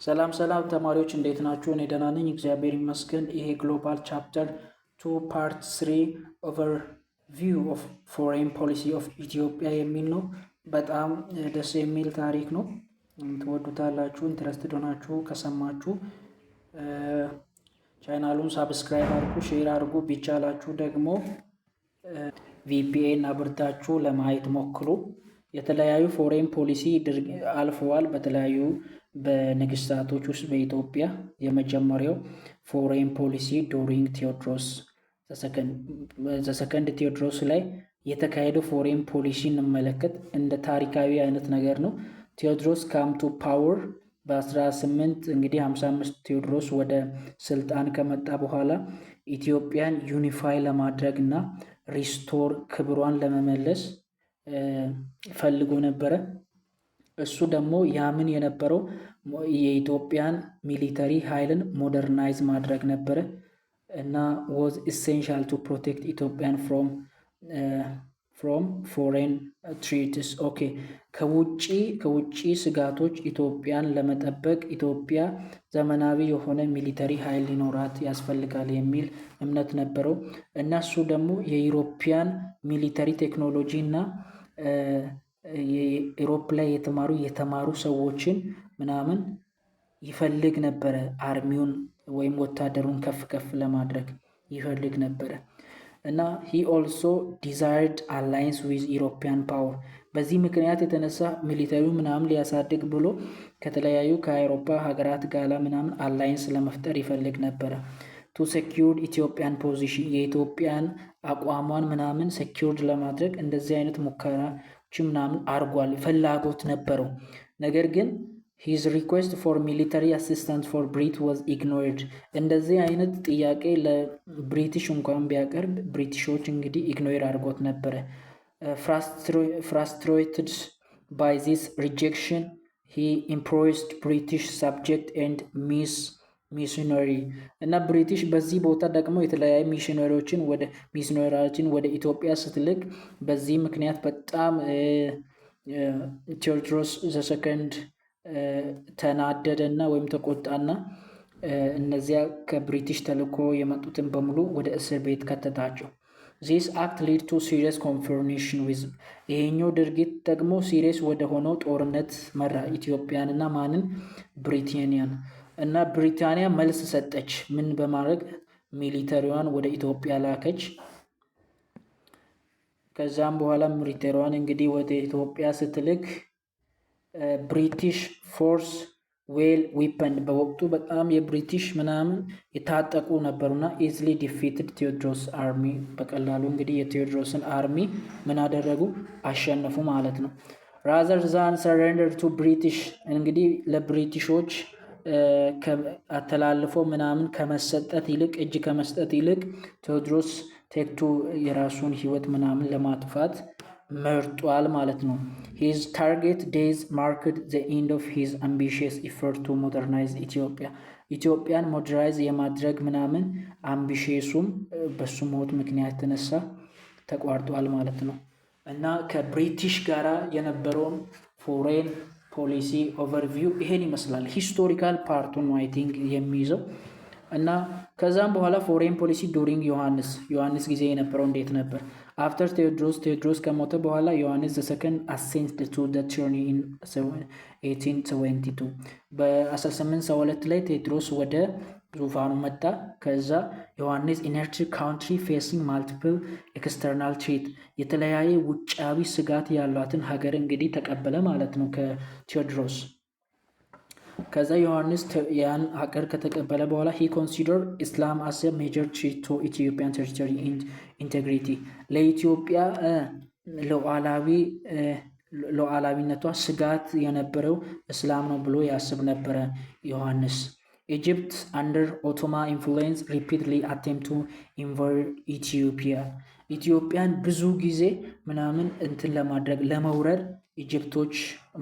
ሰላም ሰላም ተማሪዎች እንዴት ናችሁ? እኔ ደህና ነኝ፣ እግዚአብሔር ይመስገን። ይሄ ግሎባል ቻፕተር 2 ፓርት 3 ኦቨርቪው ኦፍ ፎሬን ፖሊሲ ኦፍ ኢትዮጵያ የሚል ነው። በጣም ደስ የሚል ታሪክ ነው። ትወዱታላችሁ። ኢንትረስትድ ሆናችሁ ከሰማችሁ ቻናሉን ሳብስክራይብ አድርጉ፣ ሼር አድርጉ። ቢቻላችሁ ደግሞ ቪፒኤን አብርታችሁ ለማየት ሞክሩ። የተለያዩ ፎሬን ፖሊሲ አልፈዋል በተለያዩ በንግስታቶች ውስጥ በኢትዮጵያ የመጀመሪያው ፎሬን ፖሊሲ ዱሪንግ ቴዎድሮስ ዘሰከንድ ቴዎድሮስ ላይ የተካሄደው ፎሬን ፖሊሲ እንመለከት። እንደ ታሪካዊ አይነት ነገር ነው። ቴዎድሮስ ካም ቱ ፓወር በ18 እንግዲህ 55 ቴዎድሮስ ወደ ስልጣን ከመጣ በኋላ ኢትዮጵያን ዩኒፋይ ለማድረግ እና ሪስቶር ክብሯን ለመመለስ ፈልጎ ነበረ። እሱ ደግሞ ያምን የነበረው የኢትዮጵያን ሚሊተሪ ኃይልን ሞደርናይዝ ማድረግ ነበረ እና was essential to protect ኢትዮጵያን from foreign threats። ኦኬ ከውጪ ስጋቶች ኢትዮጵያን ለመጠበቅ ኢትዮጵያ ዘመናዊ የሆነ ሚሊተሪ ኃይል ሊኖራት ያስፈልጋል የሚል እምነት ነበረው እና እሱ ደግሞ የዩሮፒያን ሚሊተሪ ቴክኖሎጂ እና የኢሮፕ ላይ የተማሩ ሰዎችን ምናምን ይፈልግ ነበረ። አርሚውን ወይም ወታደሩን ከፍ ለማድረግ ይፈልግ ነበረ እና he also desired alliance with European power። በዚህ ምክንያት የተነሳ ሚሊተሪው ምናምን ሊያሳድግ ብሎ ከተለያዩ ከአውሮፓ ሀገራት ጋር ምናምን አላይንስ ለመፍጠር ይፈልግ ነበረ። to secure ኢትዮጵያን ፖዚሽን የኢትዮጵያን አቋሟን ምናምን ሴኪውርድ ለማድረግ እንደዚህ አይነት ሙከራዎች ምናምን አርጓል፣ ፍላጎት ነበረው። ነገር ግን his request for military assistance for Brit was ignored። እንደዚህ አይነት ጥያቄ ለብሪቲሽ እንኳን ቢያቀርብ ብሪቲሾች እንግዲህ ኢግኖር አድርጎት ነበረ። frustrated by this rejection he imposed British subject and missionary እና ብሪቲሽ በዚህ ቦታ ደግሞ የተለያዩ ሚሽነሪዎችን ወደ ኢትዮጵያ ስትልክ በዚህ ምክንያት በጣም ቴዎድሮስ ዘሰከንድ ተናደደና ወይም ተቆጣና እነዚያ ከብሪቲሽ ተልኮ የመጡትን በሙሉ ወደ እስር ቤት ከተታቸው። this act lead to serious confrontation with ይሄኛው ድርጊት ደግሞ ሲሪየስ ወደ ሆነው ጦርነት መራ ኢትዮጵያንና ማንን? ብሪታንያን። እና ብሪታንያ መልስ ሰጠች። ምን በማድረግ? ሚሊተሪዋን ወደ ኢትዮጵያ ላከች። ከዛም በኋላ ሚሊተሪዋን እንግዲህ ወደ ኢትዮጵያ ስትልክ ብሪቲሽ ፎርስ ዌል ዊፐን በወቅቱ በጣም የብሪቲሽ ምናምን የታጠቁ ነበሩና ኢዝሊ ዲፊትድ ቴዎድሮስ አርሚ በቀላሉ እንግዲህ የቴዎድሮስን አርሚ ምን አደረጉ? አሸነፉ ማለት ነው። rather than surrender to ብሪቲሽ እንግዲህ ለብሪቲሾች አተላልፎ ምናምን ከመሰጠት ይልቅ እጅ ከመስጠት ይልቅ ቴዎድሮስ ቴክቱ የራሱን ህይወት ምናምን ለማጥፋት መርጧል ማለት ነው። his target days marked the end of his ambitious effort to modernize ኢትዮጵያን ሞደራይዝ የማድረግ ምናምን አምቢሽሱም በሱ ሞት ምክንያት የተነሳ ተቋርጧል ማለት ነው። እና ከብሪቲሽ ጋራ የነበረውን ፎሬን ፖሊሲ ኦቨርቪው ይሄን ይመስላል። ሂስቶሪካል ፓርቱን አይ ቲንክ የሚይዘው እና ከዛም በኋላ ፎሬን ፖሊሲ ዱሪንግ ዮሐንስ ጊዜ የነበረው እንዴት ነበር? አፍተር ቴዎድሮስ ከሞተ በኋላ ዮሐንስ ዘሰከንድ አሴንድ ቱ ዘ ትሮን ኢን 1872 በ1872 ላይ ቴዎድሮስ ወደ ዙፋኑ መጣ። ከዛ ዮሐንስ ኢነርጂ ካውንትሪ ፌሲንግ ማልቲፕል ኤክስተርናል ትሬት የተለያየ ውጫዊ ስጋት ያሏትን ሀገር እንግዲህ ተቀበለ ማለት ነው ከቴዎድሮስ። ከዛ ዮሐንስ ያን ሀገር ከተቀበለ በኋላ he considered Islam as a major threat to Ethiopian territory integrity ለኢትዮጵያ ሉዓላዊነቷ ስጋት የነበረው እስላም ነው ብሎ ያስብ ነበረ ዮሐንስ። Egypt under Ottoman influence repeatedly attempt to invade ኢትዮጵያን ብዙ ጊዜ ምናምን እንትን ለማድረግ ለመውረድ ኢጅፕቶች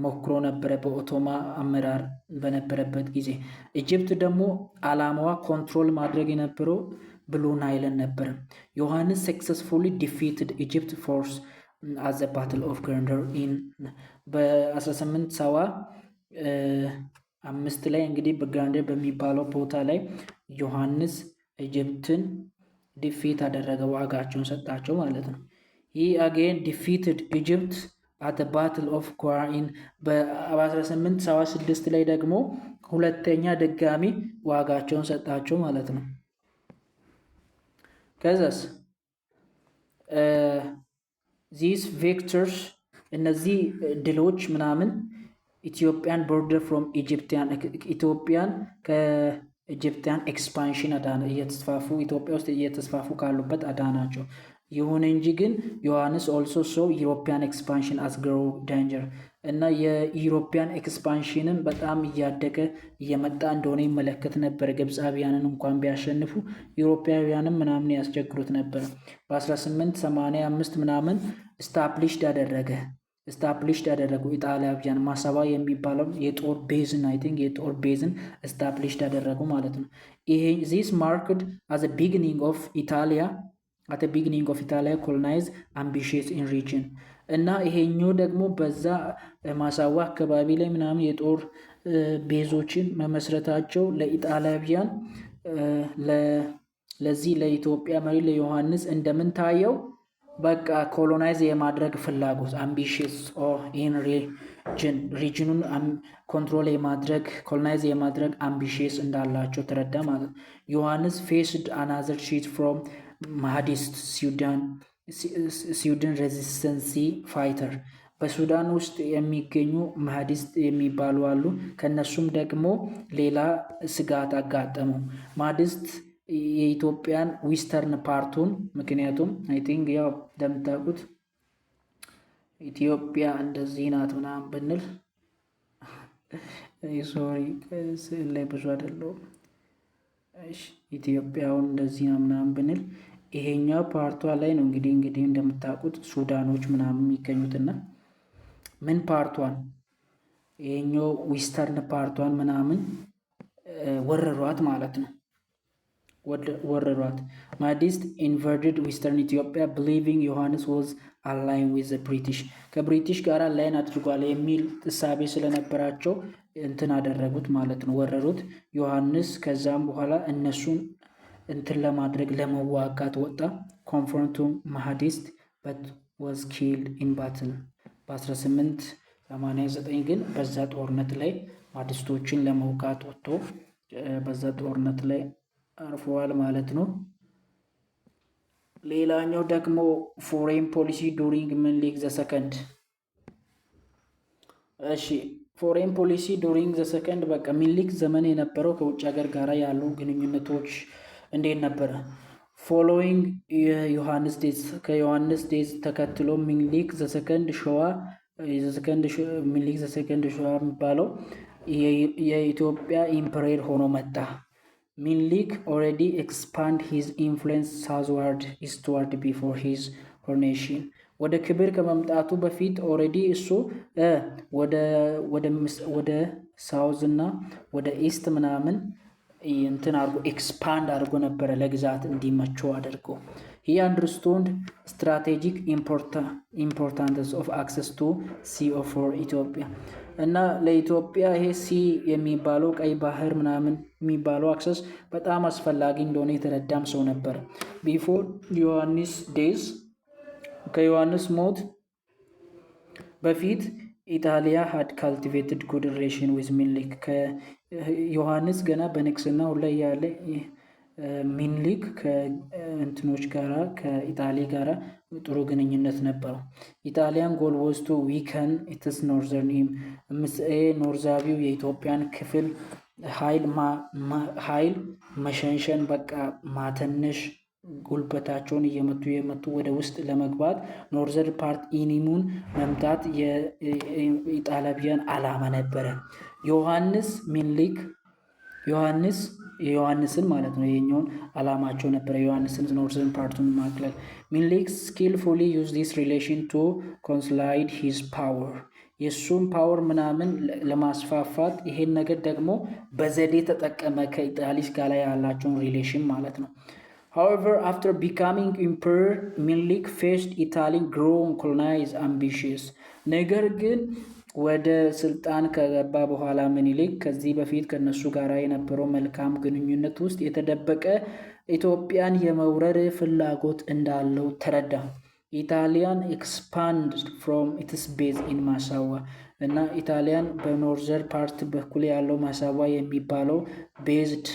ሞክሮ ነበረ በኦቶማ አመራር በነበረበት ጊዜ። ኢጅፕት ደግሞ አላማዋ ኮንትሮል ማድረግ የነበረው ብሉ ናይልን ነበር። ዮሐንስ successfully defeated Egypt force at the Battle of Gondar in በ1870 5 ላይ እንግዲህ በግራንደር በሚባለው ቦታ ላይ ዮሐንስ ኢጅፕትን ዲፊት አደረገ፣ ዋጋቸውን ሰጣቸው ማለት ነው። ይህ አጌን ዲፊትድ ኢጅፕት አት ባትል ኦፍ ኳራኢን በ1876 ላይ ደግሞ ሁለተኛ ድጋሚ ዋጋቸውን ሰጣቸው ማለት ነው። ከዛስ ዚስ ቪክተርስ እነዚህ ድሎች ምናምን ኢትዮጵያን ቦርደር ፍሮም ኢትዮጵያን ከኢጅፕቲያን ኤክስፓንሽን አዳነ፣ እየተስፋፉ ኢትዮጵያ ውስጥ እየተስፋፉ ካሉበት አዳናቸው። ይሁን እንጂ ግን ዮሐንስ ኦልሶ ሶ ዩሮፒያን ኤክስፓንሽን አስ ግሮ ዳንጀር እና የዩሮፒያን ኤክስፓንሽንን በጣም እያደገ እየመጣ እንደሆነ ይመለከት ነበር። ግብፃውያንን እንኳን ቢያሸንፉ ዩሮፓውያንም ምናምን ያስቸግሩት ነበር። በ1885 ምናምን ስታብሊሽድ ያደረጉ ኢጣሊያውያን ማሰባ የሚባለው የጦር ቤዝን የጦር ቤዝን ስታብሊሽድ ያደረጉ ማለት ነው። ይሄ ዚስ ማርክድ አዝ ቢግኒንግ ኦፍ ኢታሊያ at the beginning of Italia colonized ambitious in region እና ይሄኛው ደግሞ በዛ ማሳዋ አካባቢ ላይ ምናምን የጦር ቤዞችን መመስረታቸው ለኢጣሊያውያን ለዚህ ለኢትዮጵያ መሪ ለዮሐንስ እንደምን ታየው? በቃ ኮሎናይዝ የማድረግ ፍላጎት ambitious or in region ኮንትሮል የማድረግ ኮሎናይዝ የማድረግ ambitious እንዳላቸው ተረዳ ማለት ነው። ዮሐንስ faced another sheet from ማህዲስት ስዊድን ሬዚስተንሲ ፋይተር በሱዳን ውስጥ የሚገኙ ማህዲስት የሚባሉ አሉ። ከነሱም ደግሞ ሌላ ስጋት አጋጠሙ። ማህዲስት የኢትዮጵያን ዊስተርን ፓርቱን ምክንያቱም ያው እንደምታውቁት ኢትዮጵያ እንደዚህ ናት ምናምን ብንል ሶሪ ስዕል ላይ ብዙ አይደለሁም። ኢትዮጵያውን እንደዚህ ነው ምናምን ብንል ይሄኛው ፓርቷ ላይ ነው እንግዲህ እንደምታውቁት ሱዳኖች ምናምን የሚገኙትና ምን ፓርቷን ይሄኛው ዊስተርን ፓርቷን ምናምን ወረሯት ማለት ነው። ወረሯት። ማህዲስት ኢንቨርትድ ዊስተርን ኢትዮጵያ ቢሊቪንግ ዮሐንስ ዋዝ አላይን ዊዝ ብሪቲሽ ከብሪቲሽ ጋር አላይን አድርጓል የሚል እሳቤ ስለነበራቸው እንትን አደረጉት ማለት ነው፣ ወረሩት ዮሐንስ። ከዛም በኋላ እነሱን እንትን ለማድረግ ለመዋጋት ወጣ። ኮንፍሮንቱ ማህዲስት በት ዋዝ ኪልድ ኢን ባትል በ1889 ግን በዛ ጦርነት ላይ ማህዲስቶችን ለመውጋት ወጥቶ በዛ ጦርነት ላይ አርፈዋል ማለት ነው። ሌላኛው ደግሞ ፎሬን ፖሊሲ ዱሪንግ ምኒልክ ዘ ሰከንድ። እሺ ፎሬን ፖሊሲ ዱሪንግ ዘ ሰከንድ በቃ ምኒልክ ዘመን የነበረው ከውጭ ሀገር ጋር ያሉ ግንኙነቶች እንዴት ነበረ? ፎሎዊንግ ዮሐንስ ዴዝ ከዮሐንስ ዴዝ ተከትሎ ምኒልክ ዘ ሰከንድ ሸዋ ምኒልክ ዘ ሰከንድ ሸዋ የሚባለው የኢትዮጵያ ኢምፐረር ሆኖ መጣ። ምኒልክ ኦልሬዲ ኤክስፓንድ ሂዝ ኢንፍሉዌንስ ሳውዝዋርድ ኢስትዋርድ ቢፎር ሂዝ ኮሮኔሽን ወደ ክብር ከመምጣቱ በፊት ኦልሬዲ እሱ ወደ ሳውዝ እና ወደ ኢስት ምናምን እንትን አድርጎ ኤክስፓንድ አድርጎ ነበረ ለግዛት እንዲመቸው አድርጎ። ሂ አንደርስቶንድ ስትራቴጂክ ኢምፖርታንስ ኦፍ አክሰስ ቱ ሲ ፎር ኢትዮጵያ እና ለኢትዮጵያ ይሄ ሲ የሚባለው ቀይ ባህር ምናምን የሚባለው አክሰስ በጣም አስፈላጊ እንደሆነ የተረዳም ሰው ነበር። ቢፎር ዮሐንስ ዴዝ ከዮሐንስ ሞት በፊት ኢጣሊያ had cultivated good relation with ምኒልክ ከዮሐንስ ገና በንግስናው ላይ ያለ ምኒልክ ከእንትኖች ጋራ ከኢጣሊ ጋራ ጥሩ ግንኙነት ነበረው። ኢጣሊያን ጎል was to weaken its northern ኖርዛዊው የኢትዮጵያን ክፍል ኃይል መሸንሸን በቃ ማተነሽ ጉልበታቸውን እየመቱ ወደ ውስጥ ለመግባት ኖርዘር ፓርት ኢኒሙን መምታት የኢጣሊያውያን አላማ ነበረ። ዮሐንስን ማለት ነው የኛውን አላማቸው ነበረ። ዮሐንስን ኖርዘርን ፓርቱን ማክለል። ምኒልክ ስኪልፉሊ ዩዝ ዲስ ሪሌሽን ቱ ኮንሶሊዴት ሂዝ ፓወር የእሱን ፓወር ምናምን ለማስፋፋት ይሄን ነገር ደግሞ በዘዴ ተጠቀመ ከኢጣሊስ ጋር ያላቸውን ሪሌሽን ማለት ነው። However, after becoming emperor, ምኒልክ faced Italy grown colonized ambitious ነገር ግን ወደ ስልጣን ከገባ በኋላ ምኒልክ ከዚህ በፊት ከነሱ ጋር የነበረው መልካም ግንኙነት ውስጥ የተደበቀ ኢትዮጵያን የመውረር ፍላጎት እንዳለው ተረዳ። ኢጣሊያን ኤክስፓንድ ፍሮም ኢትስ ቤዝ ኢን ማሳዋ እና ኢጣሊያን በኖርዘር ፓርት በኩል ያለው ማሳዋ የሚባለው ቤዝድ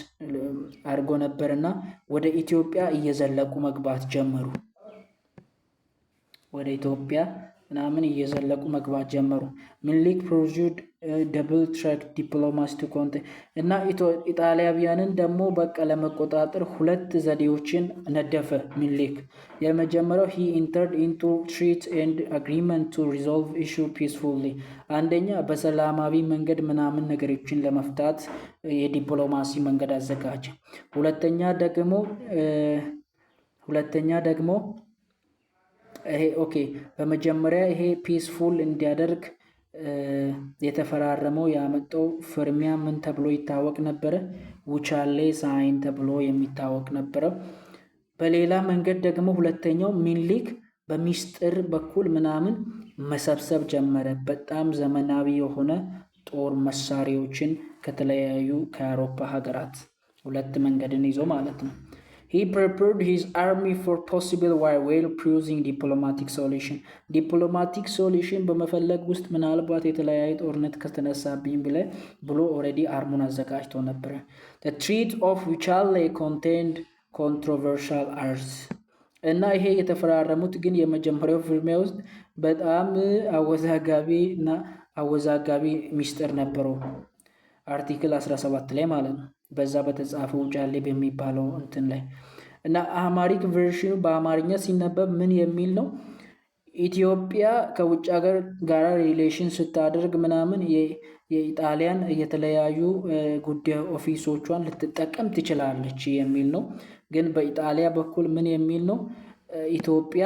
አድርጎ ነበርና ወደ ኢትዮጵያ እየዘለቁ መግባት ጀመሩ። ወደ ኢትዮጵያ ምናምን እየዘለቁ መግባት ጀመሩ። ምኒልክ ፕሮሲውድ ደብል ትራክ ዲፕሎማሲ ቱ ኮንቴን እና ኢጣሊያውያንን ደግሞ በቃ ለመቆጣጠር ሁለት ዘዴዎችን ነደፈ ምኒልክ። የመጀመሪያው ሂ ኢንተርድ ኢንቱ ትሪት ኤንድ አግሪመንት ቱ ሪዞልቭ ኢሹ ፒስፉሊ፣ አንደኛ በሰላማዊ መንገድ ምናምን ነገሮችን ለመፍታት የዲፕሎማሲ መንገድ አዘጋጀ። ሁለተኛ ደግሞ በመጀመሪያ ይሄ ፒስፉል እንዲያደርግ የተፈራረመው ያመጣው ፍርሚያ ምን ተብሎ ይታወቅ ነበረ? ውቻሌ ሳይን ተብሎ የሚታወቅ ነበረ። በሌላ መንገድ ደግሞ ሁለተኛው ምኒልክ በሚስጥር በኩል ምናምን መሰብሰብ ጀመረ። በጣም ዘመናዊ የሆነ ጦር መሳሪያዎችን ከተለያዩ ከአውሮፓ ሀገራት ሁለት መንገድን ይዞ ማለት ነው። He prepared his army for possible war while pursuing diplomatic solution. ዲፕሎማቲክ ሶሉሽን በመፈለግ ውስጥ ምናልባት የተለያየ ጦርነት ከተነሳብኝ ብሎ ኦልሬዲ አርሙን አዘጋጅቶ ነበረ። The Treaty of Wuchale contained controversial arts. እና ይሄ የተፈራረሙት ግን የመጀመሪያው ፍርሚያ ውስጥ በጣም አወዛጋቢ ሚስጥር ነበረው። አርቲክል 17 ላይ ማለት ነው። በዛ በተጻፈው ውጫሌ በሚባለው እንትን ላይ እና አማሪክ ቨርሽኑ በአማርኛ ሲነበብ ምን የሚል ነው? ኢትዮጵያ ከውጭ ሀገር ጋር ሪሌሽን ስታደርግ ምናምን የኢጣሊያን የተለያዩ ጉዳይ ኦፊሶቿን ልትጠቀም ትችላለች የሚል ነው። ግን በኢጣሊያ በኩል ምን የሚል ነው? ኢትዮጵያ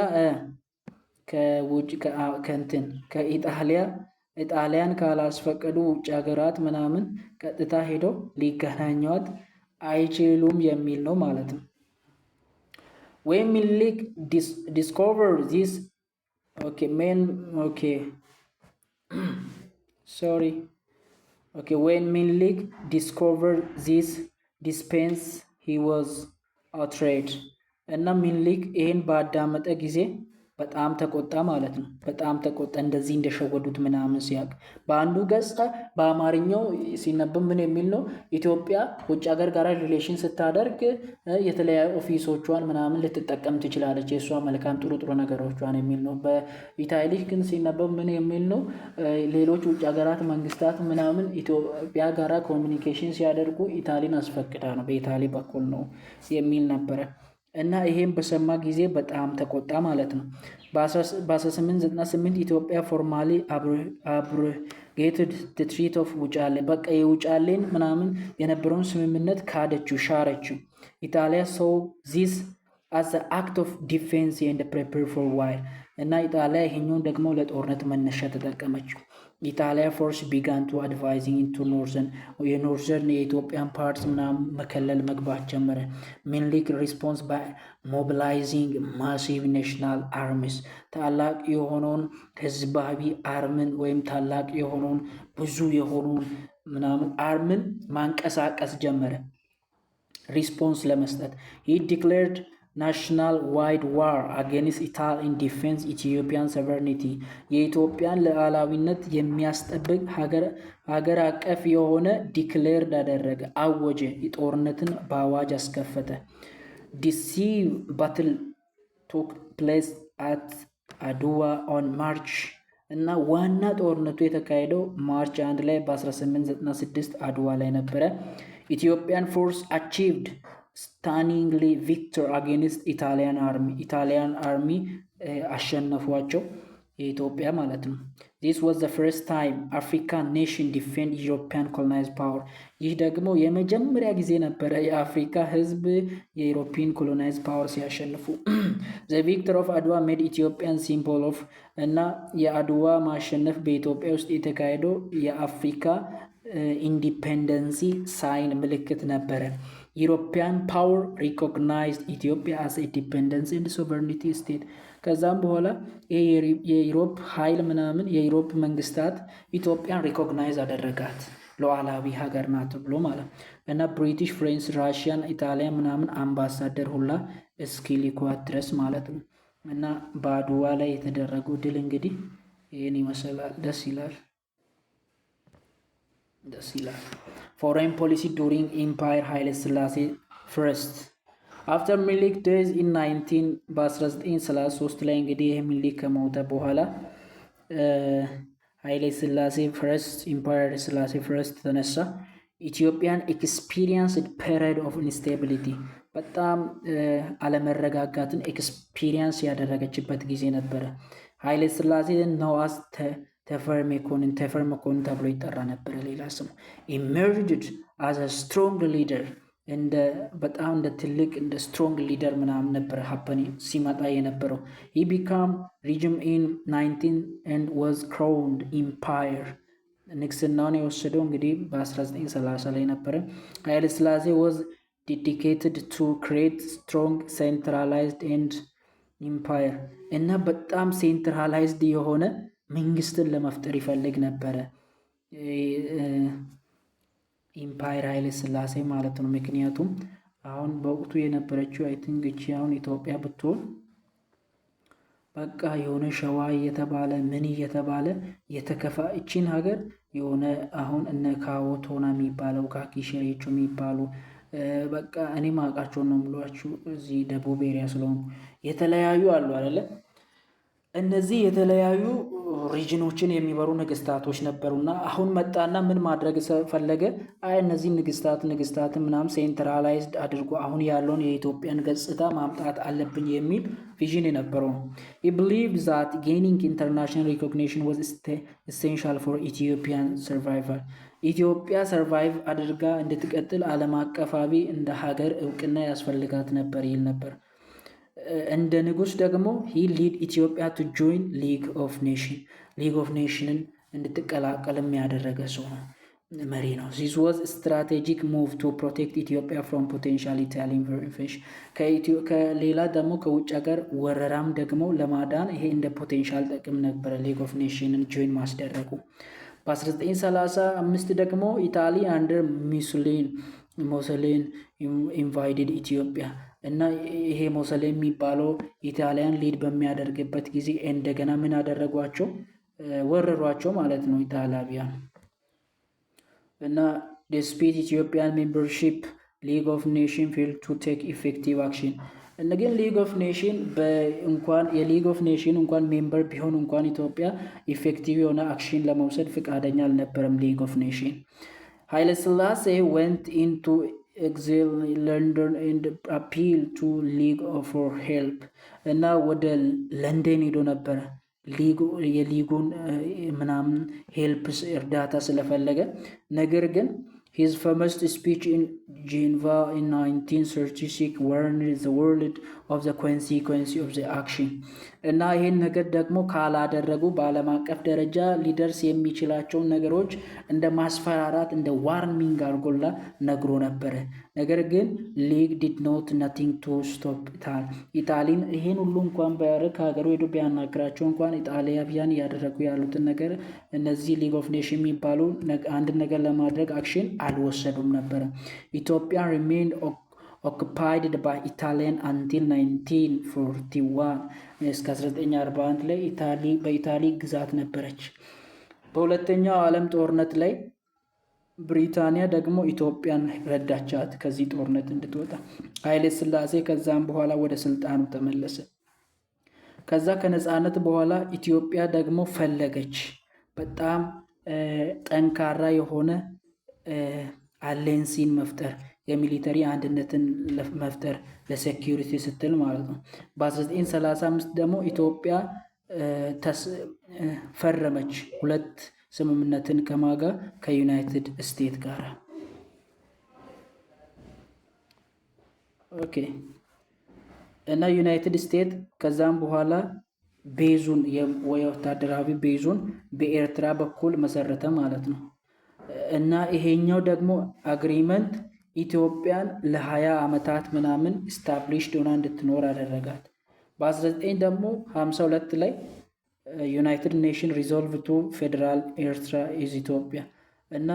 ኢጣሊያን ካላስፈቀዱ ውጭ ሀገራት ምናምን ቀጥታ ሄደው ሊገናኟት አይችሉም የሚል ነው ማለት ነው። When Milik discovered this when Milik discovered this dispense he was outraged እና ሚኒሊክ ይሄን ባዳመጠ ጊዜ በጣም ተቆጣ ማለት ነው። በጣም ተቆጣ እንደዚህ እንደሸወዱት ምናምን ሲያቅ። በአንዱ ገጽታ በአማርኛው ሲነበብ ምን የሚል ነው? ኢትዮጵያ ውጭ ሀገር ጋር ሪሌሽን ስታደርግ የተለያዩ ኦፊሶቿን ምናምን ልትጠቀም ትችላለች፣ የእሷ መልካም ጥሩ ነገሮቿን የሚል ነው። በኢታሊክ ግን ሲነበብ ምን የሚል ነው? ሌሎች ውጭ ሀገራት መንግስታት ምናምን ኢትዮጵያ ጋራ ኮሚኒኬሽን ሲያደርጉ ኢታሊን አስፈቅዳ ነው፣ በኢታሊ በኩል ነው የሚል ነበረ። እና ይሄን በሰማ ጊዜ በጣም ተቆጣ ማለት ነው። በ1898 ኢትዮጵያ ፎርማሊ አብሮጌትድ ዘ ትሪቲ ኦፍ ውጫሌ፣ በቃ የውጫሌን ምናምን የነበረውን ስምምነት ካደችው፣ ሻረችው። ኢጣሊያ ሶ ዚስ አስ አክት ኦፍ ዲፌንስ ኤንድ ፕሪፔር ፎር ዋር እና ኢጣሊያ ይሄኛውን ደግሞ ለጦርነት መነሻ ተጠቀመችው። ኢጣሊያ ፎርስ ቢጋን ቱ አድቫይዚንግ ኢንቱ የኖርዘርን የኢትዮጵያን ፓርት ምናምን መከለል መግባት ጀመረ። ሚኒሊክ ሪስፖንስ ባይ ሞቢላይዚንግ ማሲቭ ናሽናል አርሚስ፣ ታላቅ የሆነውን ህዝባዊ አርምን ወይም ታላቅ የሆነውን ብዙ የሆነውን ምናምን አርምን ማንቀሳቀስ ጀመረ ሪስፖንስ ለመስጠት። ይህ ዲክሌርድ ናሽናል ዋይድ ዋር አጌንስት ኢታሊ ኢን ዲፌንስ ኢትዮጵያን ሶቨሬኒቲ፣ የኢትዮጵያን ሉዓላዊነት የሚያስጠብቅ ሀገር አቀፍ የሆነ ዲክሌርድ አደረገ፣ አወጀ። ጦርነትን በአዋጅ አስከፈተ። ዲሲሲቭ ባትል ቶክ ፕሌስ አት አድዋ ኦን ማርች እና ዋና ጦርነቱ የተካሄደው ማርች 1 ላይ በ1896 አድዋ ላይ ነበረ። ኢትዮጵያን ፎርስ አቺቭድ ስታኒንግሊ ቪክቶር አጌንስት ኢታሊያን አርሚ አሸነፏቸው፣ የኢትዮጵያ ማለት ነው። ዚስ ዋዝ ዘ ፈርስት ታይም አፍሪካን ኔሽን ዲፌንድ ዩሮፒያን ኮሎናይዝ ፓወር፣ ይህ ደግሞ የመጀመሪያ ጊዜ ነበረ የአፍሪካ ህዝብ የዩሮፒያን ኮሎናይዝ ፓወር ሲያሸንፉ። ዘ ቪክቶር ኦፍ አድዋ ሜድ ኢትዮጵያን ሲምቦል ኦፍ እና የአድዋ ማሸነፍ በኢትዮጵያ ውስጥ የተካሄደው የአፍሪካ ኢንዲፔንደንሲ ሳይን ምልክት ነበረ። European power recognized Ethiopia as a independent and sovereignty state. ከዛም በኋላ የዩሮፕ ኃይል ምናምን የዩሮፕ መንግስታት ኢትዮጵያን ሪኮግናይዝ አደረጋት ሉዓላዊ ሀገር ናት ብሎ ማለት እና ብሪቲሽ፣ ፍሬንች፣ ራሽያን፣ ኢጣሊያን ምናምን አምባሳደር ሁላ እስኪልኳት ድረስ ማለት ነው። እና በአድዋ ላይ የተደረገው ድል እንግዲህ ይህን ይመስላል። ደስ ይላል። ፎሬን ፖሊሲ ዱሪንግ ኢምፓየር ኃይለ ሥላሴ ፈርስት አፍተር ሚኒሊክ ዴዝ ኢን 19 በ1933 ላይ እንግዲህ ይህ ሚኒሊክ ከሞተ በኋላ ኃይለ ሥላሴ ፈርስት ኢምፓየር ሥላሴ ፈርስት ተነሳ። ኢትዮጵያን ኤክስፒሪየንስድ ፔሪድ ኦፍ ኢንስታቢሊቲ በጣም አለመረጋጋትን ኤክስፒሪየንስ ያደረገችበት ጊዜ ነበረ። ኃይለ ሥላሴ ነዋስ ተፈሪ መኮንን ተብሎ ይጠራ ነበረ ሌላ ስሙ። ኢመርጅድ አዝ አ ስትሮንግ ሊደር በጣም እንደ ትልቅ እንደ ስትሮንግ ሊደር ምናምን ነበረ ሀፐኒ ሲመጣ የነበረው። ሂ ቢካም ሪጅም ኢን 19 and was crowned empire ንግስናውን የወሰደው እንግዲህ በ1930 ላይ ነበረ። ኃይለ ሥላሴ was dedicated to create strong centralized and empire እና በጣም ሴንትራላይዝድ የሆነ መንግስትን ለመፍጠር ይፈልግ ነበረ ኢምፓየር ኃይለ ሥላሴ ማለት ነው። ምክንያቱም አሁን በወቅቱ የነበረችው አይ ቲንክ እቺ አሁን ኢትዮጵያ ብትሆን በቃ የሆነ ሸዋ እየተባለ ምን እየተባለ የተከፋ እቺን ሀገር የሆነ አሁን እነ ካዎቶና የሚባለው ካኪሸሪቾ የሚባሉ በቃ እኔ ማውቃቸውን ነው የምሏችሁ እዚህ ደቡብ ኤሪያ ስለሆኑ የተለያዩ አሉ አይደለ? እነዚህ የተለያዩ ሪጅኖችን የሚመሩ ነገስታቶች ነበሩና አሁን መጣና ምን ማድረግ ፈለገ? እነዚህ ንግስታት ምናምን ሴንትራላይዝድ አድርጎ አሁን ያለውን የኢትዮጵያን ገጽታ ማምጣት አለብኝ የሚል ቪዥን የነበረው ነው። He believed that gaining international recognition was essential for Ethiopian survival. ኢትዮጵያ ሰርቫይቭ አድርጋ እንድትቀጥል ዓለም አቀፋዊ እንደ ሀገር እውቅና ያስፈልጋት ነበር ይል ነበር። እንደ ንጉስ ደግሞ he lead ኢትዮጵያ to join League of Nations እንድትቀላቀል የሚያደረገ ሰው ነው፣ መሪ ነው። This was a strategic move to protect Ethiopia from potential Italian invasion. ከሌላ ደግሞ ከውጭ ሀገር ወረራም ደግሞ ለማዳን ይሄ እንደ ፖቴንሻል ጥቅም ነበረ ሊግ ኦፍ ኔሽንን ጆይን ማስደረጉ። በ1935 ደግሞ ኢታሊ አንደር ሙሶሊኒ ኢንቫይድድ ኢትዮጵያ እና ይሄ ሙሶሊኒ የሚባለው ኢታሊያን ሊድ በሚያደርግበት ጊዜ እንደገና ምን አደረጓቸው? ወረሯቸው ማለት ነው ኢጣሊያውያን። እና ዲስፒት ኢትዮጵያን ሜምበርሺፕ ሊግ ኦፍ ኔሽን ፌል ቱ ቴክ ኢፌክቲቭ አክሽን። ግን ሊግ ኦፍ ኔሽን የሊግ ኦፍ ኔሽን እንኳን ሜምበር ቢሆን እንኳን ኢትዮጵያ ኢፌክቲቭ የሆነ አክሽን ለመውሰድ ፍቃደኛ አልነበረም ሊግ ኦፍ ኔሽን። ኃይለ ሥላሴ went into exile in London and appealed to League for help እና ወደ ለንደን ሄዶ ነበረ የሊጉን ምናምን ሄልፕስ እርዳታ ስለፈለገ። ነገር ግን his famous speech in Geneva in 1936 warned the world of the consequence of the action እና ይህን ነገር ደግሞ ካላደረጉ በዓለም አቀፍ ደረጃ ሊደርስ የሚችላቸውን ነገሮች እንደ ማስፈራራት እንደ ዋርኒንግ አርጎላ ነግሮ ነበረ። ነገር ግን ሊግ did not nothing to stop ኢጣሊን ይህን ሁሉ እንኳን ባያደርግ ከሀገሩ ሄዶ ቢያናግራቸው እንኳን ኢጣሊያውያን እያደረጉ ያሉትን ነገር እነዚህ ሊግ ኦፍ ኔሽን የሚባሉ አንድ ነገር ለማድረግ አክሽን አልወሰዱም ነበረ። ኢትዮጵያ remained occupied by Italian until 1941 እስከ 1941 ላይ በኢታሊ ግዛት ነበረች። በሁለተኛው ዓለም ጦርነት ላይ ብሪታንያ ደግሞ ኢትዮጵያን ረዳቻት ከዚህ ጦርነት እንድትወጣ። ኃይለ ሥላሴ ከዛም በኋላ ወደ ስልጣኑ ተመለሰ። ከዛ ከነጻነት በኋላ ኢትዮጵያ ደግሞ ፈለገች በጣም ጠንካራ የሆነ አሌንሲን መፍጠር የሚሊተሪ አንድነትን መፍጠር ለሴኪዩሪቲ ስትል ማለት ነው። በ1935 ደግሞ ኢትዮጵያ ፈረመች ሁለት ስምምነትን ከማጋ ከዩናይትድ ስቴትስ ጋር። ኦኬ እና ዩናይትድ ስቴትስ ከዛም በኋላ ቤዙን የወታደራዊ ቤዙን በኤርትራ በኩል መሰረተ ማለት ነው። እና ይሄኛው ደግሞ አግሪመንት ኢትዮጵያን ለ20 ዓመታት ምናምን ስታብሊሽድ ሆና እንድትኖር አደረጋት። በ19 ደግሞ 52 ላይ ዩናይትድ ኔሽን ሪዞልቭ ቱ ፌዴራል ኤርትራ ኢዝ ኢትዮጵያ እና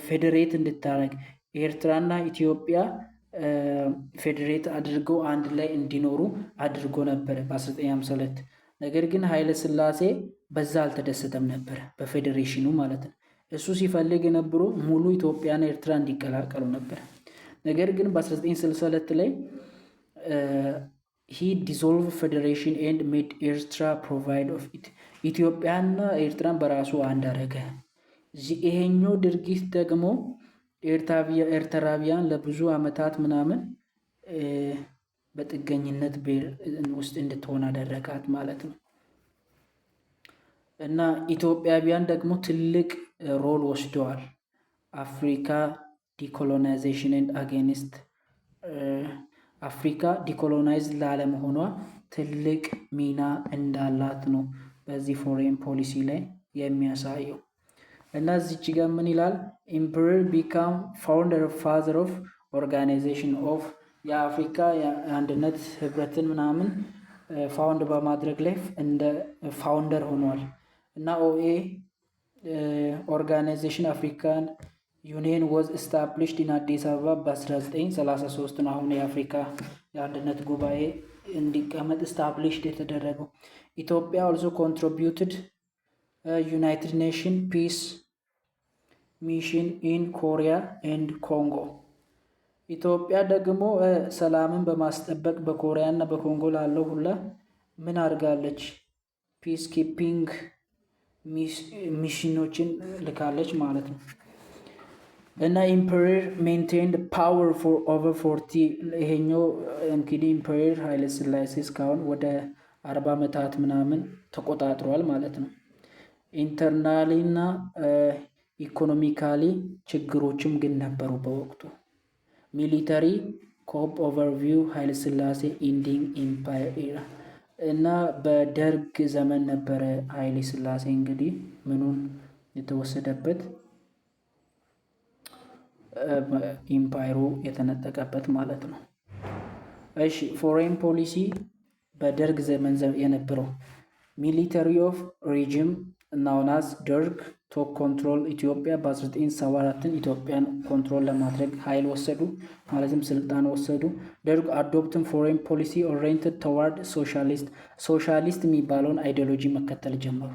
ፌዴሬት እንድታረግ ኤርትራና ኢትዮጵያ ፌዴሬት አድርገው አንድ ላይ እንዲኖሩ አድርጎ ነበረ በ1952። ነገር ግን ኃይለ ሥላሴ በዛ አልተደሰተም ነበረ፣ በፌዴሬሽኑ ማለት ነው። እሱ ሲፈልግ የነበረው ሙሉ ኢትዮጵያና ኤርትራ እንዲቀላቀሉ ነበር። ነገር ግን በ1962 ላይ ሂ ዲዞልቭ ፌዴሬሽን ኤንድ ሜድ ኤርትራ ፕሮቫይድ ኦፍ ኢት ኢትዮጵያና ኤርትራን በራሱ አንድ አረገ። ይሄኛው ድርጊት ደግሞ ኤርትራውያን ለብዙ ዓመታት ምናምን በጥገኝነት ውስጥ እንድትሆን አደረጋት ማለት ነው። እና ኢትዮጵያውያን ደግሞ ትልቅ ሮል ወስደዋል። አፍሪካ ዲኮሎናይዜሽን ኤንድ አጌንስት አፍሪካ ዲኮሎናይዝ ላለመሆኗ ትልቅ ሚና እንዳላት ነው በዚህ ፎሬን ፖሊሲ ላይ የሚያሳየው። እና እዚች ጋር ምን ይላል? ኢምፐረር ቢካም ፋውንደር ፋዘር ኦፍ ኦርጋናይዜሽን ኦፍ የአፍሪካ የአንድነት ህብረትን ምናምን ፋውንድ በማድረግ ላይ እንደ ፋውንደር ሆኗል። እና ኦኤ ኦርጋናይዜሽን አፍሪካን ዩኒየን ወዝ ስታብሊሽድ ኢን አዲስ አበባ በ1933 ነው። አሁን የአፍሪካ የአንድነት ጉባኤ እንዲቀመጥ ስታብሊሽድ የተደረገው። ኢትዮጵያ ኦልሶ ኮንትሪቢዩትድ ዩናይትድ ኔሽን ፒስ ሚሽን ኢን ኮሪያ ኤንድ ኮንጎ። ኢትዮጵያ ደግሞ ሰላምን በማስጠበቅ በኮሪያ እና በኮንጎ ላለው ሁላ ምን አድርጋለች? ፒስ ኪፒንግ ሚሽኖችን ልካለች ማለት ነው። እና ኢምፐረር ሜንቴንድ ፓወር ፎር ኦቨር 40 ይሄኛው እንግዲህ ኢምፐረር ኃይለ ሥላሴ እስካሁን ወደ 40 ዓመታት ምናምን ተቆጣጥሯል ማለት ነው። ኢንተርናሊ እና ኢኮኖሚካሊ ችግሮችም ግን ነበሩ በወቅቱ። ሚሊተሪ ኮፕ ኦቨርቪው ኃይለ ሥላሴ ኢንዲንግ ኢምፓየር ኤራ እና በደርግ ዘመን ነበረ ኃይለ ሥላሴ እንግዲህ ምኑን የተወሰደበት ኢምፓየሩ የተነጠቀበት ማለት ነው። እሺ ፎሬን ፖሊሲ በደርግ ዘመን የነበረው ሚሊተሪ ኦፍ ሪጅም ናውናዝ ደርግ ቶክ ኮንትሮል ኢትዮጵያ በ1974 ኢትዮጵያን ኮንትሮል ለማድረግ ኃይል ወሰዱ፣ ማለትም ስልጣን ወሰዱ። ደርግ አዶፕትን ፎሬን ፖሊሲ ኦሪየንትድ ተዋርድ ሶሻሊስት የሚባለውን አይዲዮሎጂ መከተል ጀመሩ።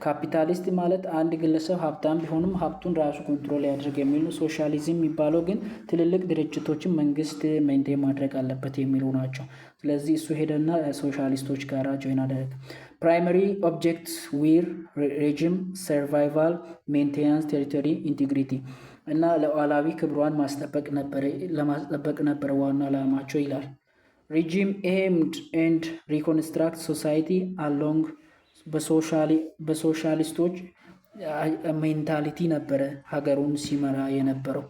ካፒታሊስት ማለት አንድ ግለሰብ ሀብታም ቢሆንም ሀብቱን ራሱ ኮንትሮል ያድርግ የሚሉ፣ ሶሻሊዝም የሚባለው ግን ትልልቅ ድርጅቶችን መንግስት ሜንቴን ማድረግ አለበት የሚሉ ናቸው። ስለዚህ እሱ ሄደና ሶሻሊስቶች ጋር ጆይን አደረገ። ፕራይመሪ ኦብጀክትስ ዊር ሬጅም ሰርቫይቫል ሜንቴናንስ ቴሪቶሪ ኢንቴግሪቲ እና ለሉዓላዊ ክብሯን ለማስጠበቅ ነበረ ዋና ዓላማቸው ይላል። ሬጂም ኤምድ ኤንድ ሪኮንስትራክት ሶሳይቲ አሎንግ በሶሻሊስቶች ሜንታሊቲ ነበረ ሀገሩን ሲመራ የነበረው።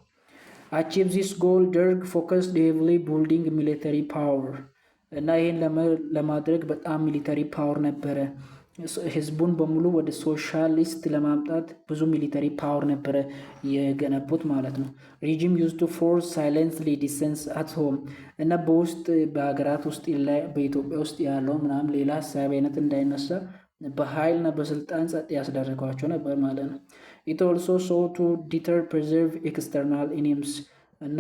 አቺቭ ዚስ ጎል ደርግ ፎከስድ ሄቪሊ ቢልዲንግ ሚሊተሪ ፓወር እና ይህን ለማድረግ በጣም ሚሊተሪ ፓወር ነበረ። ህዝቡን በሙሉ ወደ ሶሻሊስት ለማምጣት ብዙ ሚሊተሪ ፓወር ነበረ የገነቡት ማለት ነው። ሪጂም ዩዝ ቱ ፎርስ ሳይለንስሊ ዲሰንስ አት ሆም እና በውስጥ በሀገራት ውስጥ በኢትዮጵያ ውስጥ ያለው ምናምን ሌላ ሀሳብ አይነት እንዳይነሳ በኃይልና በስልጣን ጸጥ ያስደረጓቸው ነበር ማለት ነው። ኢት ኦልሶ ሶ ቱ ዲተር ፕሪዘርቭ ኤክስተርናል ኢኒምስ እና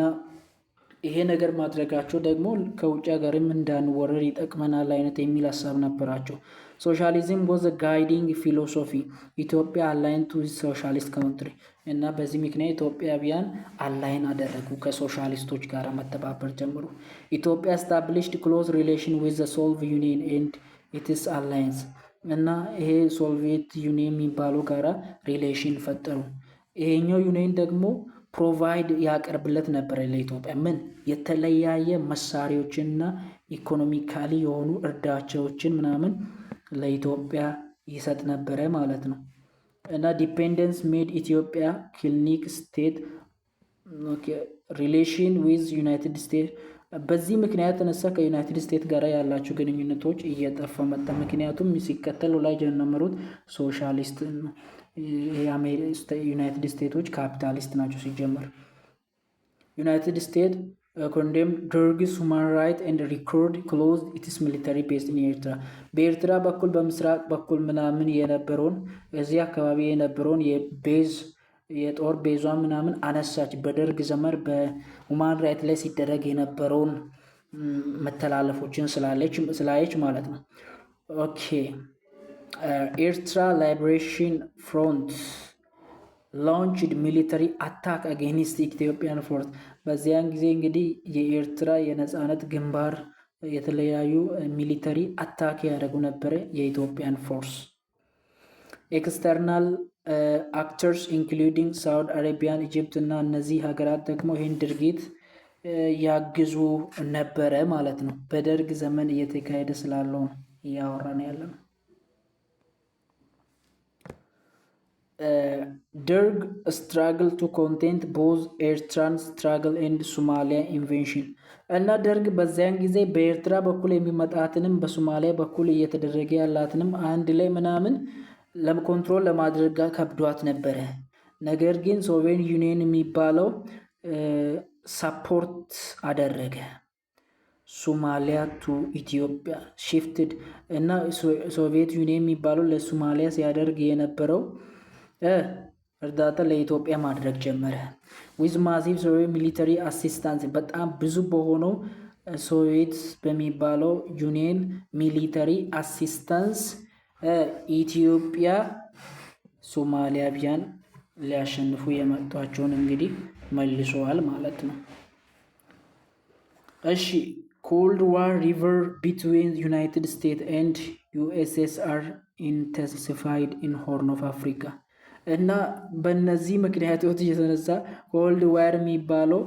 ይሄ ነገር ማድረጋቸው ደግሞ ከውጭ ሀገርም እንዳንወረር ይጠቅመናል አይነት የሚል ሀሳብ ነበራቸው። ሶሻሊዝም ወዘ ጋይዲንግ ፊሎሶፊ ኢትዮጵያ አላይን ቱ ሶሻሊስት ካውንትሪ እና በዚህ ምክንያት ኢትዮጵያውያን አላይን አደረጉ፣ ከሶሻሊስቶች ጋር መተባበር ጀምሩ። ኢትዮጵያ ስታብሊሽድ ክሎዝ ሪሌሽን ዊዝ ዘ ሶቪየት ዩኒየን ኤንድ ኢትስ አላይንስ እና ይሄ ሶቪየት ዩኒየን የሚባለው ጋራ ሪሌሽን ፈጠሩ። ይሄኛው ዩኒየን ደግሞ ፕሮቫይድ ያቀርብለት ነበረ ለኢትዮጵያ ምን የተለያየ መሳሪያዎችንና ኢኮኖሚካሊ የሆኑ እርዳታዎችን ምናምን ለኢትዮጵያ ይሰጥ ነበረ ማለት ነው። እና ዲፔንደንስ ሜድ ኢትዮጵያ ክሊኒክ ስቴት ሪሌሽን ዊዝ ዩናይትድ ስቴትስ በዚህ ምክንያት ተነሳ ከዩናይትድ ስቴትስ ጋር ያላቸው ግንኙነቶች እየጠፋ መጣ። ምክንያቱም ሲከተሉ ላይ ጀመሩት ሶሻሊስት ነው። ዩናይትድ ስቴቶች ካፒታሊስት ናቸው ሲጀመር። ዩናይትድ ስቴትስ condemned Derg's human rights and record closed its military base in ኤርትራ በኤርትራ በኩል በምስራቅ በኩል ምናምን የነበረውን እዚህ አካባቢ የነበረውን የጦር ቤዟ ምናምን አነሳች። በደርግ ዘመን በሁማን ራይት ላይ ሲደረግ የነበረውን መተላለፎችን ስላየች ማለት ነው። ኦኬ ኤርትራ ላይብሬሽን ፍሮንት ላውንችድ ሚሊተሪ አታክ አጌንስት ኢትዮጵያን ፎርስ። በዚያን ጊዜ እንግዲህ የኤርትራ የነጻነት ግንባር የተለያዩ ሚሊተሪ አታክ ያደረጉ ነበረ የኢትዮጵያን ፎርስ። ኤክስተርናል አክተርስ ኢንክሉዲንግ ሳውዲ አረቢያን፣ ኢጅፕት እና እነዚህ ሀገራት ደግሞ ይህን ድርጊት ያግዙ ነበረ ማለት ነው። በደርግ ዘመን እየተካሄደ ስላለው እያወራን ያለ ነው። ደርግ ስትራግል ቱ ኮንቴንት ቦዝ ኤርትራን ስትራግል ኤንድ ሶማሊያ ኢንቬንሽን እና ደርግ በዚያን ጊዜ በኤርትራ በኩል የሚመጣትንም በሶማሊያ በኩል እየተደረገ ያላትንም አንድ ላይ ምናምን ለኮንትሮል ለማድረግ ከብዷት ነበረ። ነገር ግን ሶቪየት ዩኒየን የሚባለው ሳፖርት አደረገ። ሶማሊያ ቱ ኢትዮጵያ ሽፍትድ እና ሶቪየት ዩኒየን የሚባለው ለሶማሊያ ሲያደርግ የነበረው እርዳታ ለኢትዮጵያ ማድረግ ጀመረ። ዊዝ ማሲቭ ሶቪየት ሚሊተሪ አሲስታንስ በጣም ብዙ በሆነው ሶቪየት በሚባለው ዩኒየን ሚሊተሪ አሲስታንስ ኢትዮጵያ ሶማሊያውያን ሊያሸንፉ የመጧቸውን እንግዲህ መልሰዋል ማለት ነው። እሺ ኮልድ ዋር ሪቨር ቢትዊን ዩናይትድ ስቴትስ ኤንድ ዩኤስኤስአር ኢንተንሲፋይድ ኢን ሆርን ኦፍ አፍሪካ እና በእነዚህ ምክንያቶች የተነሳ ኮልድ ዋር የሚባለው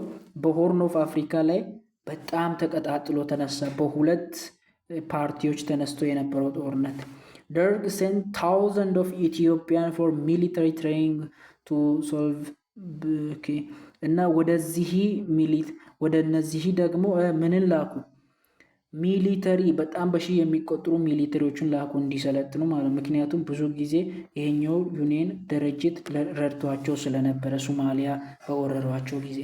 በሆርን ኦፍ አፍሪካ ላይ በጣም ተቀጣጥሎ ተነሳ። በሁለት ፓርቲዎች ተነስቶ የነበረው ጦርነት ደርግ sent thousands of Ethiopian for military training to solve እና ወደ እነዚህ ደግሞ ምንን ላኩ? ሚሊተሪ በጣም በሺ የሚቆጠሩ ሚሊተሪዎችን ላኩ እንዲሰለጥኑ ማለት። ምክንያቱም ብዙ ጊዜ ይሄኛው ዩኒየን ድርጅት ረድቷቸው ስለነበረ ሶማሊያ በወረሯቸው ጊዜ።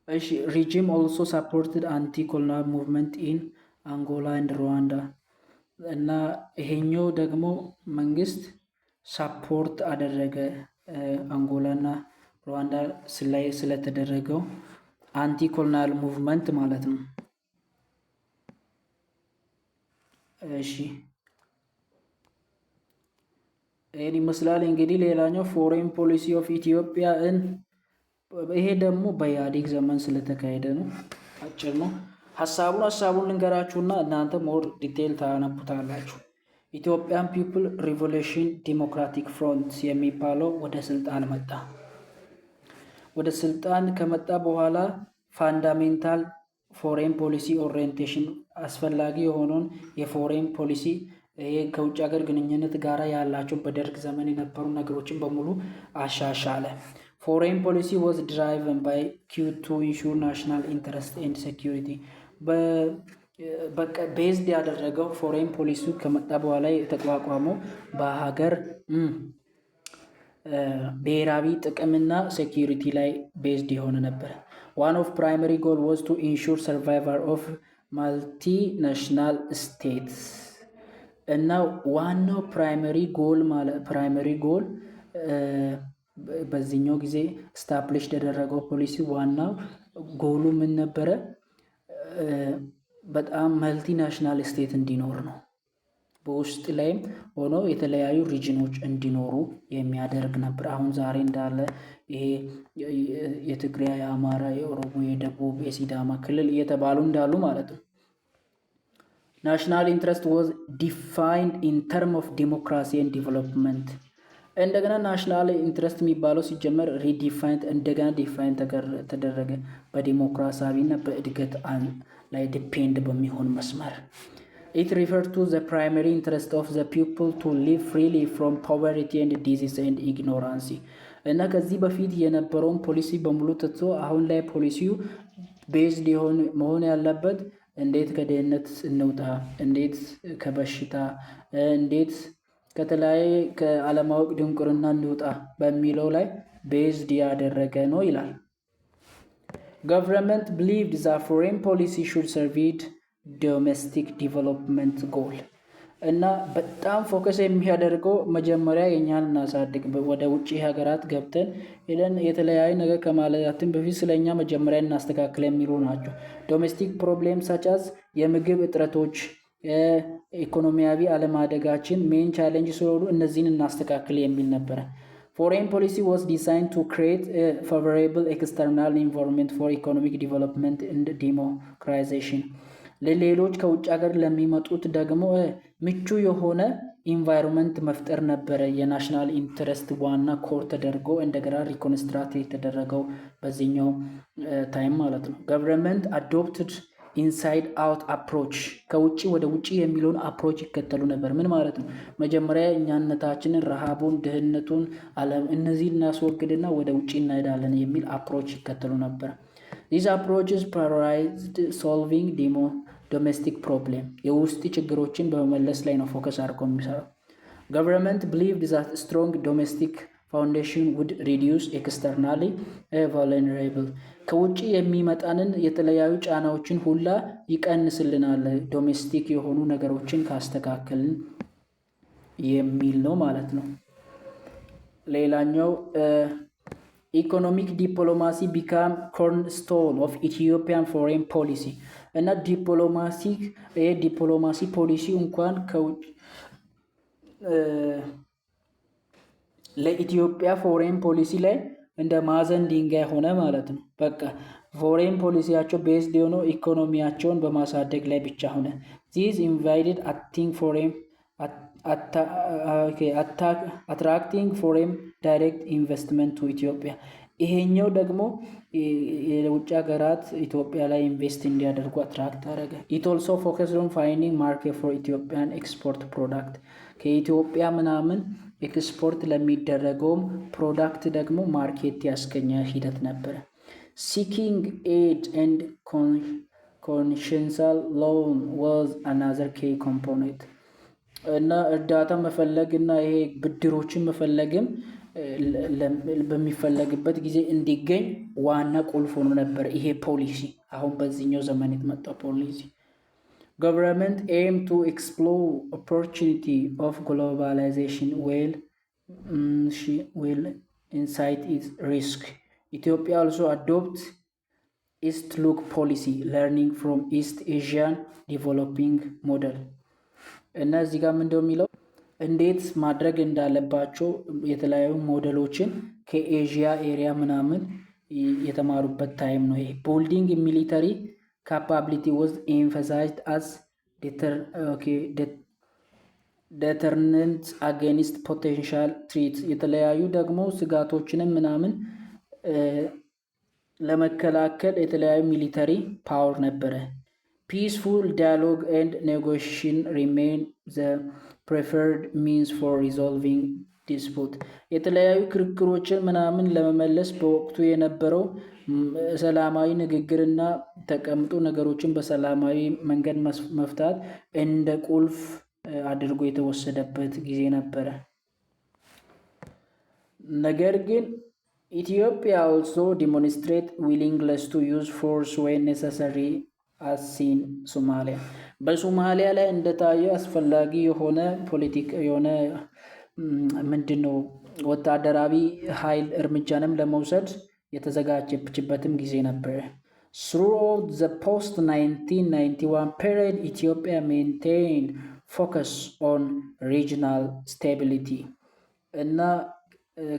እሺ regime also supported anti-colonial movement in Angola and Rwanda እና ይሄኛው ደግሞ መንግስት ሳፖርት አደረገ አንጎላ እና ሩዋንዳ ስለተደረገው አንቲ ኮሎኒያል ሙቭመንት ማለት ነው። እሺ ይሄን ይመስላል እንግዲህ። ሌላኛው ፎሬን ፖሊሲ ኦፍ ኢትዮጵያ ይሄ ደግሞ በኢህአዴግ ዘመን ስለተካሄደ ነው። አጭር ነው። ሀሳቡን ልንገራችሁና እናንተ ሞር ዲቴል ታነቡታላችሁ። ኢትዮጵያን ፒፕል ሪቮሉሽን ዲሞክራቲክ ፍሮንት የሚባለው ወደ ስልጣን መጣ። ወደ ስልጣን ከመጣ በኋላ ፋንዳሜንታል ፎሬን ፖሊሲ ኦሪየንቴሽን አስፈላጊ የሆነውን የፎሬን ፖሊሲ ከውጭ ሀገር ግንኙነት ጋር ያላቸው በደርግ ዘመን የነበሩ ነገሮችን በሙሉ አሻሻለ። ፎሬን ፖሊሲ was driven by to ensure national interest and security ቤዝድ ያደረገው ፎሬን ፖሊሲ ከመጣ በኋላ የተቋቋመው በሀገር ብሔራዊ ጥቅምና ሴኪሪቲ ላይ ቤዝድ የሆነ ነበር። one of primary goal was to ensure survival of multinational states እና ዋናው ፕራይመሪ ጎል በዚህኛው ጊዜ ስታብሊሽ ያደረገው ፖሊሲ ዋናው ጎሉ ምን ነበረ? በጣም መልቲናሽናል ስቴት እንዲኖር ነው። በውስጥ ላይም ሆኖ የተለያዩ ሪጅኖች እንዲኖሩ የሚያደርግ ነበር። አሁን ዛሬ እንዳለ ይሄ የትግራይ፣ የአማራ፣ የኦሮሞ፣ የደቡብ፣ የሲዳማ ክልል እየተባሉ እንዳሉ ማለት ነው። ናሽናል ኢንትረስት was defined in term of democracy and development እንደገና ናሽናል ኢንትረስት የሚባለው ሲጀመር ሪዲፋይንድ እንደገና ዲፋይን ተደረገ በዲሞክራሲያዊና በእድገት ላይ ዲፔንድ በሚሆን መስመር። It refers to the primary interest of the people to live freely from poverty and disease and ignorance እና ከዚህ በፊት የነበረውን ፖሊሲ በሙሉ ትቶ አሁን ላይ ፖሊሲው ቤዝድ መሆን ያለበት እንዴት ከድህነት እንውጣ፣ እንዴት ከበሽታ፣ እንዴት ከተለያየ ከአለማወቅ ድንቁርና እንውጣ በሚለው ላይ ቤዝድ ያደረገ ነው ይላል። government believed that foreign policy should serve domestic development goal እና በጣም ፎከስ የሚያደርገው መጀመሪያ የኛን እናሳድግ ወደ ውጪ ሀገራት ገብተን ሄደን የተለያየ ነገር ከማለታችን በፊት ስለኛ መጀመሪያ እናስተካክል የሚሉ ናቸው። ዶሜስቲክ ፕሮብሌም ሳቻዝ የምግብ እጥረቶች ኢኮኖሚያዊ አለማደጋችን ሜን ቻሌንጅ ስለሆኑ እነዚህን እናስተካክል የሚል ነበር። Foreign policy was designed to create a favorable external environment for economic development and democratization. ለሌሎች ከውጭ ሀገር ለሚመጡት ደግሞ ምቹ የሆነ ኢንቫይሮንመንት መፍጠር ነበረ የናሽናል ኢንተረስት ዋና ኮር ተደርጎ እንደገና ሪኮንስትራክት የተደረገው በዚህኛው ታይም ማለት ነው። ገቨርንመንት አዶፕትድ ኢንሳይድ አውት አፕሮች ከውጭ ወደ ውጭ የሚለውን አፕሮች ይከተሉ ነበር። ምን ማለት ነው? መጀመሪያ እኛነታችንን፣ ረሃቡን፣ ድህነቱን፣ አለም እነዚህ እናስወግድና ወደ ውጭ እንሄዳለን የሚል አፕሮች ይከተሉ ነበር። These approaches prioritized solving domestic problem የውስጥ ችግሮችን በመመለስ ላይ ነው ፎከስ አድርጎ የሚሰራው። Government believed that strong domestic foundation would reduce externally vulnerable ከውጭ የሚመጣንን የተለያዩ ጫናዎችን ሁላ ይቀንስልናል ዶሜስቲክ የሆኑ ነገሮችን ካስተካከልን የሚል ነው ማለት ነው። ሌላኛው ኢኮኖሚክ ዲፕሎማሲ ቢካም ኮርንስቶን ኦፍ ኢትዮጵያን ፎሬን ፖሊሲ እና ዲፕሎማሲ ፖሊሲ እንኳን ከውጭ ለኢትዮጵያ ፎሬን ፖሊሲ ላይ እንደ ማዕዘን ድንጋይ ሆነ ማለት ነው። በቃ ፎሬን ፖሊሲያቸው ቤዝድ የሆነው ኢኮኖሚያቸውን በማሳደግ ላይ ብቻ ሆነ። ዚስ ኢንቫይትድ አትራክቲንግ ፎሬን ዳይሬክት ኢንቨስትመንት ቱ ኢትዮጵያ ይሄኛው ደግሞ የውጭ ሀገራት ኢትዮጵያ ላይ ኢንቨስት እንዲያደርጉ አትራክት አደረገ። ኢት ኦልሶ ፎከስድ ኦን ፋይንዲንግ ማርኬት ፎር ኢትዮጵያን ኤክስፖርት ፕሮዳክት ከኢትዮጵያ ምናምን ኤክስፖርት ለሚደረገውም ፕሮዳክት ደግሞ ማርኬት ያስገኘ ሂደት ነበረ። ሲኪንግ ኤድ ኤንድ ኮንሸንሳል ሎን ዋዝ አናዘር ኬይ ኮምፖኔንት እና እርዳታ መፈለግ እና ይሄ ብድሮችን መፈለግም በሚፈለግበት ጊዜ እንዲገኝ ዋና ቁልፍ ሆኖ ነበር ይሄ ፖሊሲ። አሁን በዚህኛው ዘመን የተመጣው ፖሊሲ government aim to explore opportunity of globalization while insight its risk. Ethiopia also adopt East Look policy, learning from East Asian developing model. እና እዚህ ጋር ምንድነው የሚለው እንዴት ማድረግ እንዳለባቸው የተለያዩ ሞዴሎችን ከኤዥያ ኤሪያ ምናምን የተማሩበት ታይም ነው ይሄ። ቢልዲንግ ሚሊተሪ capability was emphasized as deterrent against potential threats የተለያዩ ደግሞ ስጋቶችንም ምናምን ለመከላከል የተለያዩ ሚሊተሪ ፓወር ነበረ። peaceful dialogue and negotiation remain the preferred means for resolving dispute የተለያዩ ክርክሮችን ምናምን ለመመለስ በወቅቱ የነበረው ሰላማዊ ንግግርና ተቀምጦ ነገሮችን በሰላማዊ መንገድ መፍታት እንደ ቁልፍ አድርጎ የተወሰደበት ጊዜ ነበረ። ነገር ግን ኢትዮጵያ also demonstrate willingness to use force when necessary as in ሶማሊያ በሶማሊያ ላይ እንደታየው አስፈላጊ የሆነ የሆነ ምንድነው ወታደራዊ ኃይል እርምጃንም ለመውሰድ የተዘጋጀችበትም ጊዜ ነበር። Throughout the post-1991 period, Ethiopia maintained focus on regional stability. እና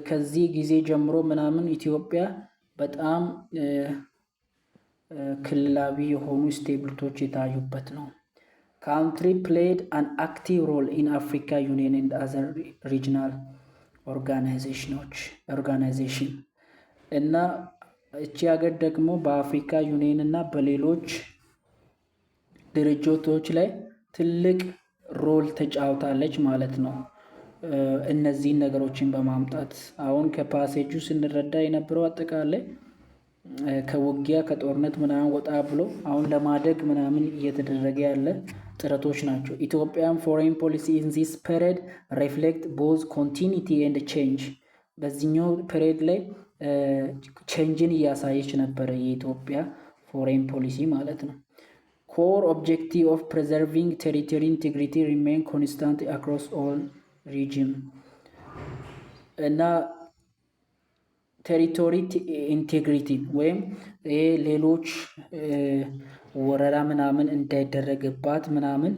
ከዚህ ጊዜ ጀምሮ ምናምን ኢትዮጵያ በጣም ክልላዊ የሆኑ ስቴቢሊቲዎች የታዩበት ነው። Country played an active role in Africa Union and other regional organization እና እቺ ሀገር ደግሞ በአፍሪካ ዩኒየን እና በሌሎች ድርጅቶች ላይ ትልቅ ሮል ተጫውታለች ማለት ነው። እነዚህን ነገሮችን በማምጣት አሁን ከፓሴጁ ስንረዳ የነበረው አጠቃላይ ከውጊያ ከጦርነት ምናምን ወጣ ብሎ አሁን ለማደግ ምናምን እየተደረገ ያለ ጥረቶች ናቸው። ኢትዮጵያን ፎሬን ፖሊሲ ኢን ዚስ ፔሪድ ሪፍሌክት ቦዝ ኮንቲኒቲ ኤንድ ቼንጅ በዚህኛው ፔሪድ ላይ ቼንጅን እያሳየች ነበረ የኢትዮጵያ ፎሬን ፖሊሲ ማለት ነው። ኮር ኦብጀክቲቭ ኦፍ ፕሬዘርቪንግ ቴሪቶሪ ኢንቴግሪቲ ሪሜን ኮንስታንት አክሮስ ኦል ሪጅም እና ቴሪቶሪ ኢንቴግሪቲ ወይም ሌሎች ወረራ ምናምን እንዳይደረግባት ምናምን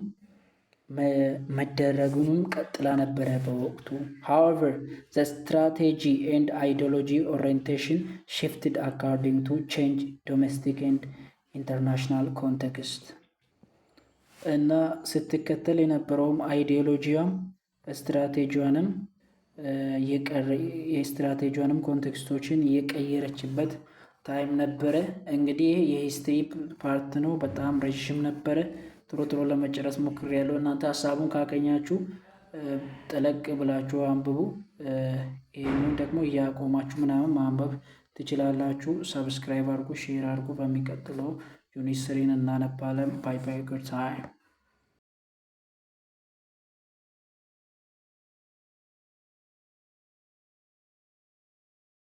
መደረጉንም ቀጥላ ነበረ በወቅቱ። however the strategy and ideology orientation shifted according to change domestic and international context እና ስትከተል የነበረውም አይዲዮሎጂዋም ስትራቴጂዋንም የስትራቴጂዋንም ኮንቴክስቶችን የቀየረችበት ታይም ነበረ። እንግዲህ የሂስትሪ ፓርት ነው፣ በጣም ረዥም ነበረ። ቶሎ ለመጨረስ ሞክሬያለሁ። እናንተ ሀሳቡን ካገኛችሁ ጠለቅ ብላችሁ አንብቡ። ይህንን ደግሞ እያቆማችሁ ምናምን ማንበብ ትችላላችሁ። ሰብስክራይብ አድርጉ፣ ሼር አድርጉ። በሚቀጥለው ዩኒት 3 እናነባለን። ባይ ባይ፣ ጉድ ታይም